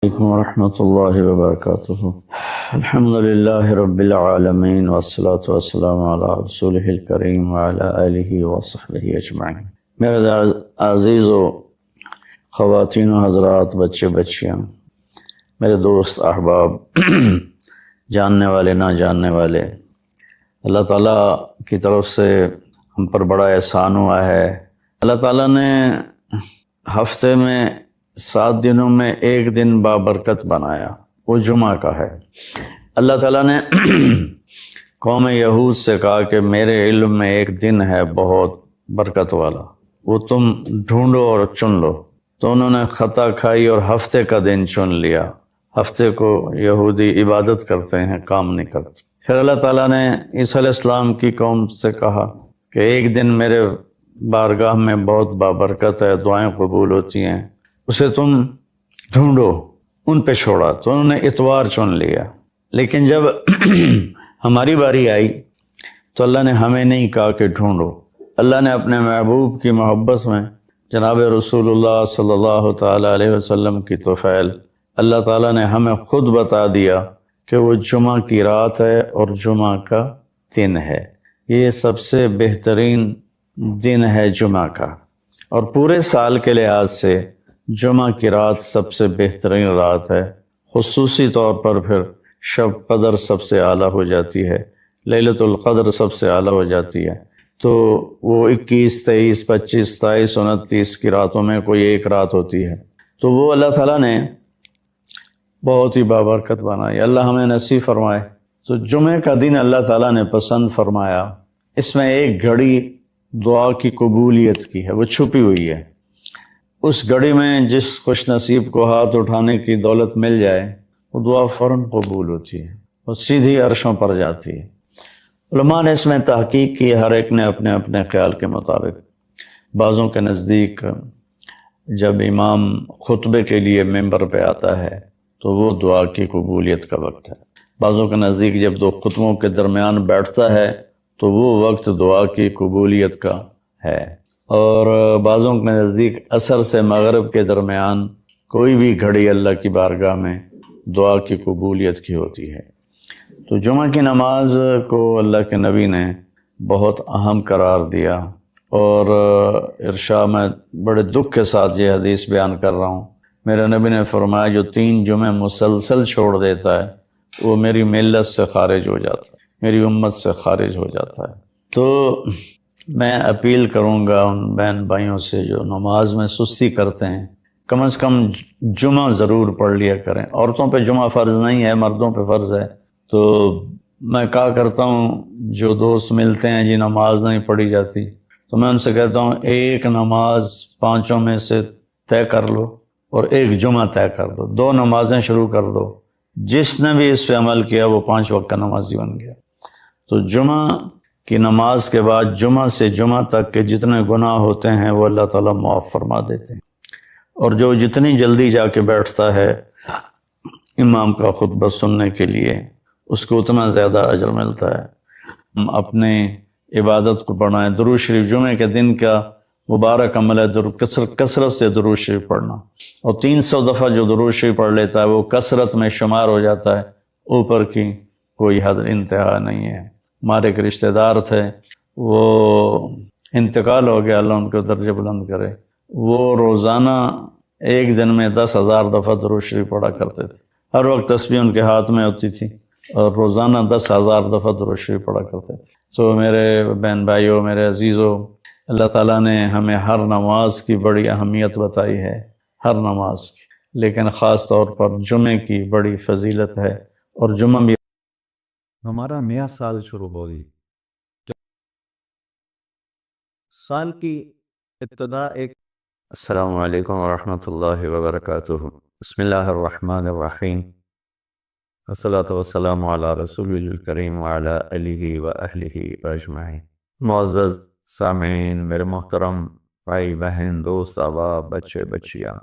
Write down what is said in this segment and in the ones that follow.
عليكم ورحمة الله وبركاته. الحمد لله رب العالمين والصلاة والسلام على رسوله الكريم وعلى آله وصحبه أجمعين. میرے عزیز و خواتین و حضرات، بچے بچیاں، میرے دوست احباب، جاننے والے نہ جاننے والے، اللہ تعالیٰ کی طرف سے ہم پر بڑا احسان ہوا ہے۔ اللہ تعالیٰ نے ہفتے میں 7 دنوں میں ایک دن بابرکت بنایا، وہ جمعہ کا ہے۔ اللہ تعالیٰ نے قوم یہود سے کہا کہ میرے علم میں ایک دن ہے بہت برکت والا، وہ تم ڈھونڈو اور چن لو۔ تو انہوں نے خطا کھائی اور ہفتے کا دن چن لیا۔ ہفتے کو یہودی عبادت کرتے ہیں، کام نہیں کرتے۔ پھر اللہ تعالیٰ نے عیسیٰ علیہ السلام کی قوم سے کہا کہ ایک دن میرے بارگاہ میں بہت بابرکت ہے، دعائیں قبول ہوتی ہیں، اسے تم ڈھونڈو۔ ان پہ چھوڑا تو انہوں نے اتوار چن لیا۔ لیکن جب ہماری باری آئی تو اللہ نے ہمیں نہیں کہا کہ ڈھونڈو۔ اللہ نے اپنے محبوب کی محبت میں جناب رسول اللہ صلی اللہ تعالیٰ علیہ وسلم کی توفیل اللہ تعالیٰ نے ہمیں خود بتا دیا کہ وہ جمعہ کی رات ہے اور جمعہ کا دن ہے۔ یہ سب سے بہترین دن ہے جمعہ کا، اور پورے سال کے لحاظ سے جمعہ کی رات سب سے بہترین رات ہے۔ خصوصی طور پر پھر شب قدر سب سے اعلیٰ ہو جاتی ہے، لیلۃ القدر سب سے اعلیٰ ہو جاتی ہے۔ تو وہ 21، 23، 25، 27، 29 کی راتوں میں کوئی ایک رات ہوتی ہے، تو وہ اللہ تعالیٰ نے بہت ہی بابرکت بنائی۔ اللہ ہمیں نصیب فرمائے۔ تو جمعہ کا دن اللہ تعالیٰ نے پسند فرمایا۔ اس میں ایک گھڑی دعا کی قبولیت کی ہے، وہ چھپی ہوئی ہے۔ اس گھڑی میں جس خوش نصیب کو ہاتھ اٹھانے کی دولت مل جائے، وہ دعا فوراً قبول ہوتی ہے، وہ سیدھی عرشوں پر جاتی ہے۔ علماء نے اس میں تحقیق کی، ہر ایک نے اپنے اپنے خیال کے مطابق۔ بعضوں کے نزدیک جب امام خطبے کے لیے ممبر پہ آتا ہے تو وہ دعا کی قبولیت کا وقت ہے۔ بعضوں کے نزدیک جب دو خطبوں کے درمیان بیٹھتا ہے تو وہ وقت دعا کی قبولیت کا ہے، اور بعضوں کے نزدیک عصر سے مغرب کے درمیان کوئی بھی گھڑی اللہ کی بارگاہ میں دعا کی قبولیت کی ہوتی ہے۔ تو جمعہ کی نماز کو اللہ کے نبی نے بہت اہم قرار دیا، اور ارشاد میں بڑے دکھ کے ساتھ یہ حدیث بیان کر رہا ہوں۔ میرے نبی نے فرمایا جو 3 جمعے مسلسل چھوڑ دیتا ہے وہ میری ملت سے خارج ہو جاتا ہے، میری امت سے خارج ہو جاتا ہے۔ تو میں اپیل کروں گا ان بہن بھائیوں سے جو نماز میں سستی کرتے ہیں، کم از کم جمعہ ضرور پڑھ لیا کریں۔ عورتوں پہ جمعہ فرض نہیں ہے، مردوں پہ فرض ہے۔ تو میں کہا کرتا ہوں، جو دوست ملتے ہیں جی نماز نہیں پڑھی جاتی، تو میں ان سے کہتا ہوں ایک نماز 5 میں سے طے کر لو اور ایک جمعہ طے کر دو، 2 نمازیں شروع کر دو۔ جس نے بھی اس پہ عمل کیا وہ 5 وقت کا نمازی بن گیا۔ تو جمعہ کی نماز کے بعد جمعہ سے جمعہ تک کے جتنے گناہ ہوتے ہیں وہ اللہ تعالیٰ معاف فرما دیتے ہیں، اور جو جتنی جلدی جا کے بیٹھتا ہے امام کا خطبہ سننے کے لیے، اس کو اتنا زیادہ اجر ملتا ہے۔ ہم اپنے عبادت کو بڑھائیں۔ درود شریف جمعے کے دن کا مبارک عمل ہے، کثرت سے درود شریف پڑھنا، اور 300 دفعہ جو درود شریف پڑھ لیتا ہے وہ کثرت میں شمار ہو جاتا ہے، اوپر کی کوئی حد انتہا نہیں ہے۔ ہمارے ایک رشتہ دار تھے، وہ انتقال ہو گیا، اللہ ان کو درجہ بلند کرے۔ وہ روزانہ ایک دن میں 10,000 دفعہ درود شریف پڑھا کرتے تھے، ہر وقت تسبیح ان کے ہاتھ میں ہوتی تھی، اور روزانہ 10,000 دفعہ درود شریف پڑھا کرتے تھے۔ تو میرے بہن بھائیوں، میرے عزیزوں، اللہ تعالیٰ نے ہمیں ہر نماز کی بڑی اہمیت بتائی ہے، ہر نماز کی، لیکن خاص طور پر جمعے کی بڑی فضیلت ہے، اور جمعہ بھی ہمارا نیا سال شروع ہو گئی۔ سال کی ابتدا ایک السلام علیکم ورحمۃ اللہ وبرکاتہ۔ بسم اللہ الرحمن الرحیم، والصلاۃ والسلام علی رسول الکریم وعلی آلہ وأہلہ اجمعین۔ معزز سامعین، میرے محترم بھائی بہن، دوست احباب، بچے بچیاں،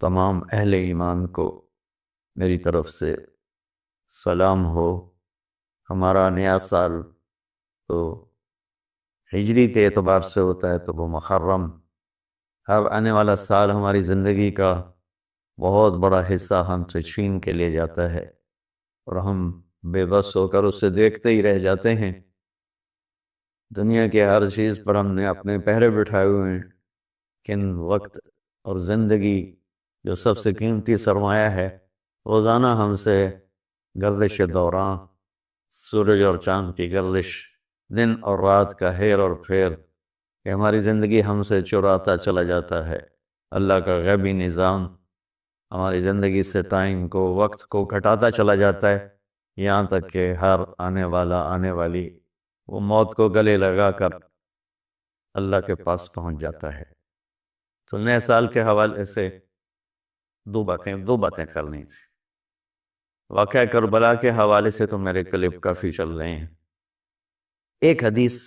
تمام اہل ایمان کو میری طرف سے سلام ہو۔ ہمارا نیا سال تو ہجری کے اعتبار سے ہوتا ہے تو وہ محرم، ہر آنے والا سال ہماری زندگی کا بہت بڑا حصہ ہم سے چھین کے لے جاتا ہے اور ہم بے بس ہو کر اسے دیکھتے ہی رہ جاتے ہیں۔ دنیا کے ہر چیز پر ہم نے اپنے پہرے بٹھائے ہوئے ہیں، لیکن وقت اور زندگی جو سب سے قیمتی سرمایہ ہے، روزانہ ہم سے گردش دوران، سورج اور چاند کی گردش، دن اور رات کا ہیر اور پھیر، کہ ہماری زندگی ہم سے چراتا چلا جاتا ہے۔ اللہ کا غیبی نظام ہماری زندگی سے ٹائم کو، وقت کو گھٹاتا چلا جاتا ہے، یہاں تک کہ ہر آنے والی وہ موت کو گلے لگا کر اللہ کے پاس پہنچ جاتا ہے۔ تو نئے سال کے حوالے سے دو باتیں کرنی تھی۔ واقعہ کربلا کے حوالے سے تو میرے کلپ کافی چل رہے ہیں، ایک حدیث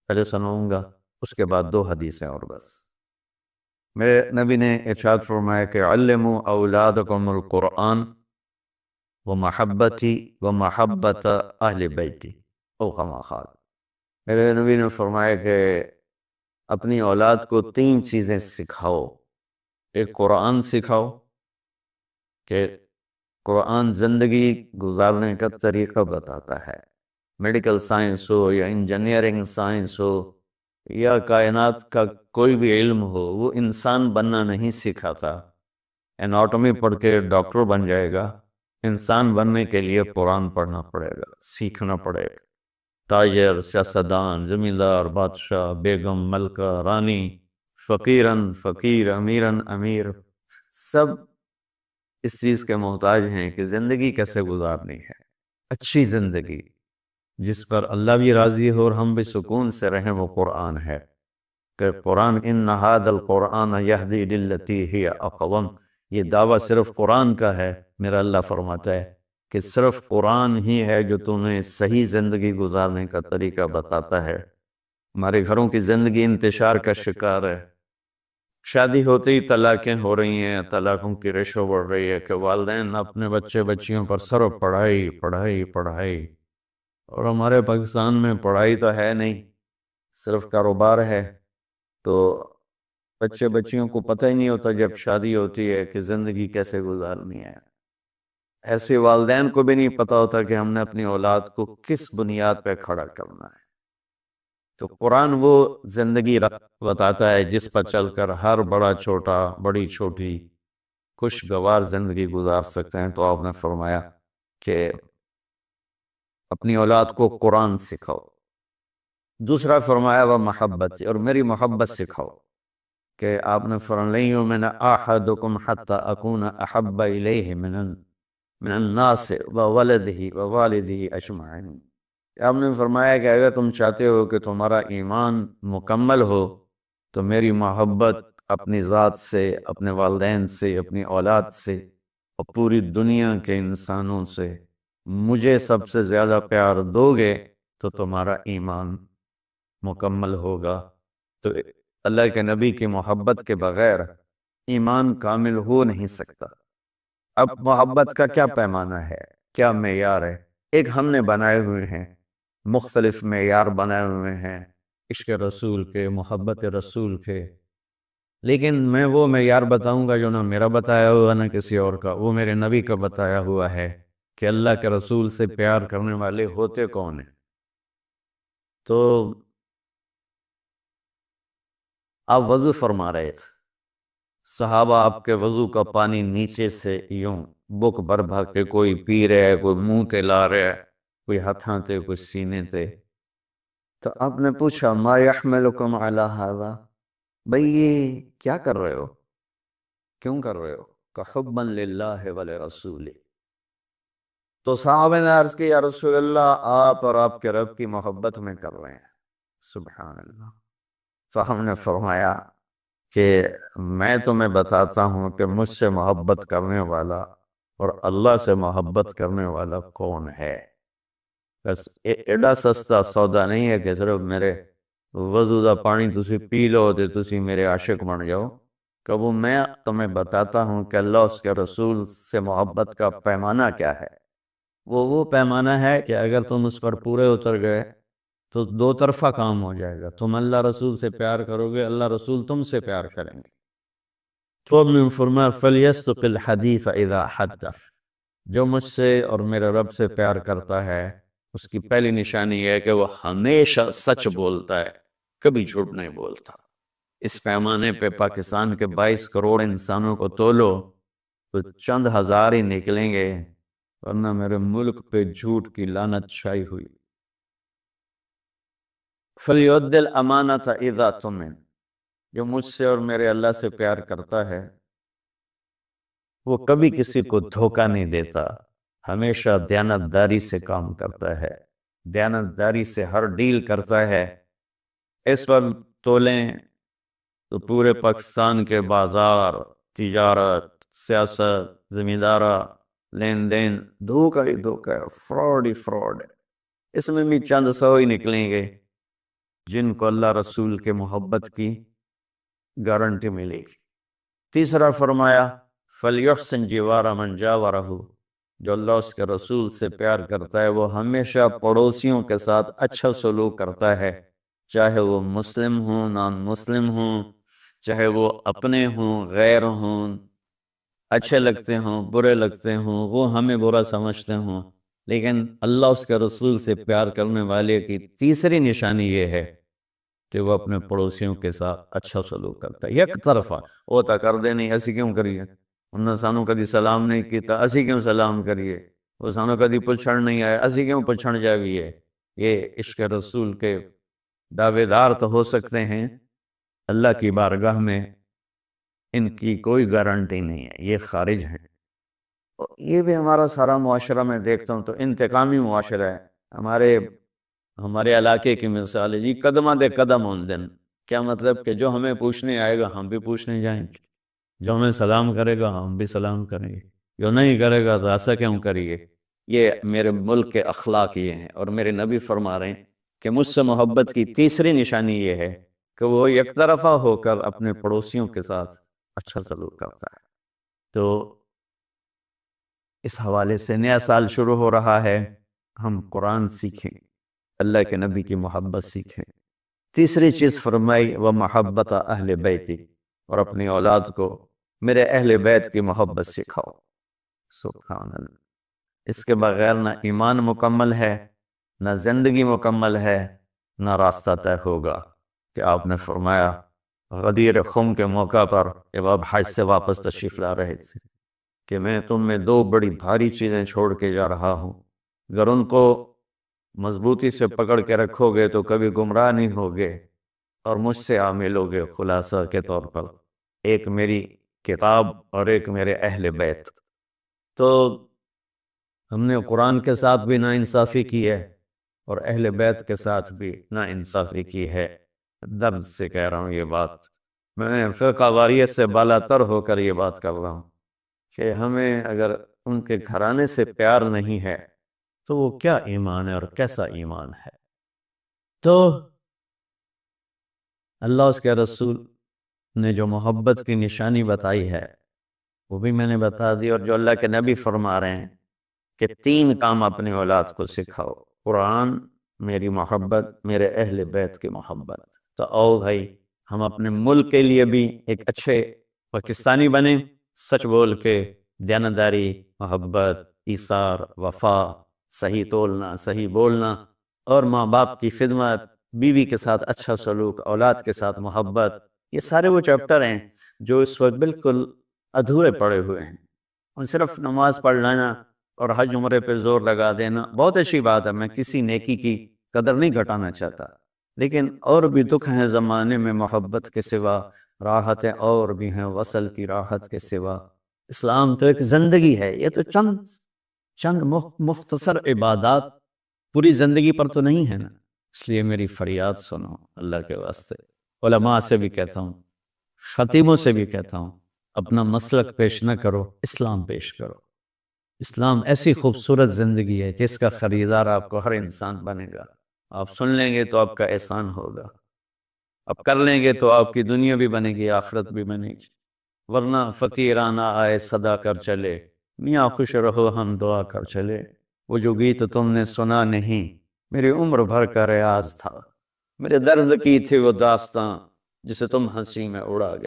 پہلے سناؤں گا، اس کے بعد دو حدیثیں اور بس۔ میرے نبی نے ارشاد فرمایا کہ علموا اولادکم القرآن ومحبتی ومحبت اہل بیتی او کما قال۔ میرے نبی نے فرمایا کہ اپنی اولاد کو تین چیزیں سکھاؤ۔ ایک قرآن سکھاؤ کہ قرآن زندگی گزارنے کا طریقہ بتاتا ہے، میڈیکل سائنس ہو یا انجینئرنگ سائنس ہو یا کائنات کا کوئی بھی علم ہو، وہ انسان بننا نہیں سکھاتا۔ اناٹومی پڑھ کے ڈاکٹر بن جائے گا، انسان بننے کے لیے قرآن پڑھنا پڑے گا، سیکھنا پڑے گا۔ تاجر، سیاستدان، زمیندار، بادشاہ، بیگم، ملکہ، رانی، فقیرن فقیر، امیرن امیر، سب اس چیز کے محتاج ہیں کہ زندگی کیسے گزارنی ہے، اچھی زندگی جس پر اللہ بھی راضی ہو اور ہم بھی سکون سے رہیں، وہ قرآن ہے۔ کہ قرآن ان ھذا القرآن یہدی للتی ہی اقوم، یہ دعویٰ صرف قرآن کا ہے۔ میرا اللہ فرماتا ہے کہ صرف قرآن ہی ہے جو تمہیں صحیح زندگی گزارنے کا طریقہ بتاتا ہے۔ ہمارے گھروں کی زندگی انتشار کا شکار ہے، شادی ہوتے ہی طلاقیں ہو رہی ہیں، طلاقوں کی ریشو بڑھ رہی ہے کہ والدین اپنے بچیوں پر صرف پڑھائی پڑھائی پڑھائی، اور ہمارے پاکستان میں پڑھائی تو ہے نہیں، صرف کاروبار ہے۔ تو بچیوں کو پتہ ہی نہیں ہوتا جب شادی ہوتی ہے کہ زندگی کیسے گزارنی ہے۔ ایسے والدین کو بھی نہیں پتہ ہوتا کہ ہم نے اپنی اولاد کو کس بنیاد پہ کھڑا کرنا ہے۔ تو قرآن وہ زندگی بتاتا ہے جس پر چل کر ہر بڑا چھوٹا، بڑی چھوٹی خوشگوار زندگی گزار سکتے ہیں۔ تو آپ نے فرمایا کہ اپنی اولاد کو قرآن سکھاؤ۔ دوسرا فرمایا وہ محبت، اور میری محبت سکھاؤ، کہ آپ نے فرمایا لن یؤمن احدکم حتی اکون احب الیہ من الناس وولدہ ووالدہ اجمعین۔ آپ نے فرمایا کہ اگر تم چاہتے ہو کہ تمہارا ایمان مکمل ہو تو میری محبت اپنی ذات سے، اپنے والدین سے، اپنی اولاد سے اور پوری دنیا کے انسانوں سے مجھے سب سے زیادہ پیار دو گے تو تمہارا ایمان مکمل ہوگا۔ تو اللہ کے نبی کی محبت کے بغیر ایمان کامل ہو نہیں سکتا۔ اب محبت کا کیا پیمانہ ہے، کیا معیار ہے؟ ایک ہم نے بنائے ہوئے ہیں، مختلف معیار بنائے ہوئے ہیں عشق رسول کے، محبت رسول کے، لیکن میں وہ معیار بتاؤں گا جو نہ میرا بتایا ہوا نہ کسی اور کا، وہ میرے نبی کا بتایا ہوا ہے کہ اللہ کے رسول سے پیار کرنے والے ہوتے کون ہیں۔ تو آپ وضو فرما رہے تھے، صحابہ آپ کے وضو کا پانی نیچے سے یوں بک بھر بھر کے کوئی پی رہے، کوئی منہ تے لا رہے، کوئی ہتھاں تے، کوئی سینے تے۔ تو آپ نے پوچھا ما یحملکم علی ھذا، بھئی یہ کیا کر رہے ہو، کیوں کر رہے ہو؟ کہ حبا للہ ولرسولہ۔ تو صحابہ نے عرض کی یا رسول اللہ آپ اور آپ کے رب کی محبت میں کر رہے ہیں۔ سبحان اللہ۔ تو ہم نے فرمایا کہ میں تمہیں بتاتا ہوں کہ مجھ سے محبت کرنے والا اور اللہ سے محبت کرنے والا کون ہے۔ بس ایڈا سستا سودا نہیں ہے کہ صرف میرے وضو دا پانی تسی پی لو تے تسی میرے عاشق بن جاؤ۔ کہ وہ میں تمہیں بتاتا ہوں کہ اللہ اس کے رسول سے محبت کا پیمانہ کیا ہے۔ وہ پیمانہ ہے کہ اگر تم اس پر پورے اتر گئے تو دو طرفہ کام ہو جائے گا، تم اللہ رسول سے پیار کرو گے، اللہ رسول تم سے پیار کریں گے۔ تو اب نے فرمایا فَلْيَسْتُقِ الْحَدِيثَ إِذَا حَدَّثَ، جو مجھ سے اور میرے رب سے پیار کرتا ہے اس کی پہلی نشانی یہ ہے کہ وہ ہمیشہ سچ بولتا ہے، کبھی جھوٹ نہیں بولتا۔ اس پیمانے پہ پاکستان کے 22 کروڑ انسانوں کو تولو تو چند ہزار ہی نکلیں گے، ورنہ میرے ملک پہ جھوٹ کی لعنت چھائی ہوئی۔ فَلْيُؤَدِّ الْأَمَانَةَ إِذَا تُؤْمِنَ، جو مجھ سے اور میرے اللہ سے پیار کرتا ہے وہ کبھی کسی کو دھوکہ نہیں دیتا، ہمیشہ دیانتداری سے کام کرتا ہے، دیانتداری سے ہر ڈیل کرتا ہے۔ اس پر تولیں تو پورے پاکستان کے بازار، تجارت، سیاست، زمیندارہ، لین دین دھوکہ ہی دھوکہ ہے، فراڈ ہی فراڈ ہے۔ اس میں بھی چند سو ہی نکلیں گے جن کو اللہ رسول کے محبت کی گارنٹی ملے گی۔ تیسرا فرمایا فَلْيُحْسِنْ جِوَارَ مَنْ جَاوَرَهُ، جو اللہ اس کے رسول سے پیار کرتا ہے وہ ہمیشہ پڑوسیوں کے ساتھ اچھا سلوک کرتا ہے، چاہے وہ مسلم ہوں نان مسلم ہوں، چاہے وہ اپنے ہوں غیر ہوں، اچھے لگتے ہوں برے لگتے ہوں، وہ ہمیں برا سمجھتے ہوں، لیکن اللہ اس کے رسول سے پیار کرنے والے کی تیسری نشانی یہ ہے کہ وہ اپنے پڑوسیوں کے ساتھ اچھا سلوک کرتا ہے۔ یک طرفہ وہ تا کر دے نہیں، اسی کیوں کریے، انہوں نے سانوں کدی سلام نہیں کیتا، اسی کیوں سلام کریے، وہ سانوں کدی پچھڑ نہیں آئے، اسی کیوں پچھڑ جاویے۔ یہ عشق رسول کے دعوے دار تو ہو سکتے ہیں، اللہ کی بارگاہ میں ان کی کوئی گارنٹی نہیں ہے، یہ خارج ہیں۔ یہ بھی ہمارا سارا معاشرہ میں دیکھتا ہوں تو انتقامی معاشرہ ہے۔ ہمارے علاقے کی مثال ہے جی، قدمہ دے قدم ہون دن، کیا مطلب کہ جو ہمیں پوچھنے آئے گا ہم بھی پوچھنے جائیں گے، جو ہمیں سلام کرے گا ہم بھی سلام کریں گے، جو نہیں کرے گا تو ایسا کیوں کریے۔ یہ میرے ملک کے اخلاق یہ ہیں، اور میرے نبی فرما رہے ہیں کہ مجھ سے محبت کی تیسری نشانی یہ ہے کہ وہ یک طرفہ ہو کر اپنے پڑوسیوں کے ساتھ اچھا سلوک کرتا ہے۔ تو اس حوالے سے نیا سال شروع ہو رہا ہے، ہم قرآن سیکھیں، اللہ کے نبی کی محبت سیکھیں۔ تیسری چیز فرمائی وہ محبت اہل بیتی، اور اپنی اولاد کو میرے اہل بیت کی محبت سکھاؤ۔ سبحان اللہ، اس کے بغیر نہ ایمان مکمل ہے، نہ زندگی مکمل ہے، نہ راستہ طے ہوگا۔ کہ آپ نے فرمایا غدیر خم کے موقع پر جب آپ حج سے واپس تشریف لا رہے تھے کہ میں تم میں دو بڑی بھاری چیزیں چھوڑ کے جا رہا ہوں، اگر ان کو مضبوطی سے پکڑ کے رکھو گے تو کبھی گمراہ نہیں ہوگے اور مجھ سے عامل ہوگے۔ خلاصہ کے طور پر ایک میری کتاب اور ایک میرے اہل بیت۔ تو ہم نے قرآن کے ساتھ بھی ناانصافی کی ہے اور اہل بیت کے ساتھ بھی ناانصافی کی ہے۔ درد سے کہہ رہا ہوں یہ بات، میں فرقہ واریت سے بالا تر ہو کر یہ بات کر رہا ہوں کہ ہمیں اگر ان کے گھرانے سے پیار نہیں ہے تو وہ کیا ایمان ہے اور کیسا ایمان ہے۔ تو اللہ اس کے رسول نے جو محبت کی نشانی بتائی ہے وہ بھی میں نے بتا دی، اور جو اللہ کے نبی فرما رہے ہیں کہ 3 کام اپنی اولاد کو سکھاؤ، قرآن، میری محبت، میرے اہل بیت کی محبت۔ تو آؤ بھائی ہم اپنے ملک کے لیے بھی ایک اچھے پاکستانی بنیں، سچ بول کے، دیانتداری، محبت، ایثار، وفا، صحیح تولنا، صحیح بولنا، اور ماں باپ کی خدمت، بیوی کے ساتھ اچھا سلوک، اولاد کے ساتھ محبت۔ یہ سارے وہ چیپٹر ہیں جو اس وقت بالکل ادھورے پڑے ہوئے ہیں، اور صرف نماز پڑھ لینا اور حج عمرے پہ زور لگا دینا بہت اچھی بات ہے، میں کسی نیکی کی قدر نہیں گھٹانا چاہتا، لیکن اور بھی دکھ ہیں زمانے میں محبت کے سوا، راحتیں اور بھی ہیں وصل کی راحت کے سوا۔ اسلام تو ایک زندگی ہے، یہ تو چند مختصر عبادات پوری زندگی پر تو نہیں ہے نا۔ اس لیے میری فریاد سنو اللہ کے واسطے، علماء سے بھی کہتا ہوں، خطیبوں سے بھی کہتا ہوں، اپنا مسلک پیش نہ کرو، اسلام پیش کرو۔ اسلام ایسی خوبصورت زندگی ہے جس کا خریدار آپ کو ہر انسان بنے گا۔ آپ سن لیں گے تو آپ کا احسان ہوگا، آپ کر لیں گے تو آپ کی دنیا بھی بنے گی، آخرت بھی بنے گی، ورنہ فقیرانہ آئے صدا کر چلے، میاں خوش رہو ہم دعا کر چلے۔ وہ جو گیت تم نے سنا نہیں میری عمر بھر کا ریاض تھا، میرے درد کی تھی وہ داستاں جسے تم ہنسی میں اڑا گئے۔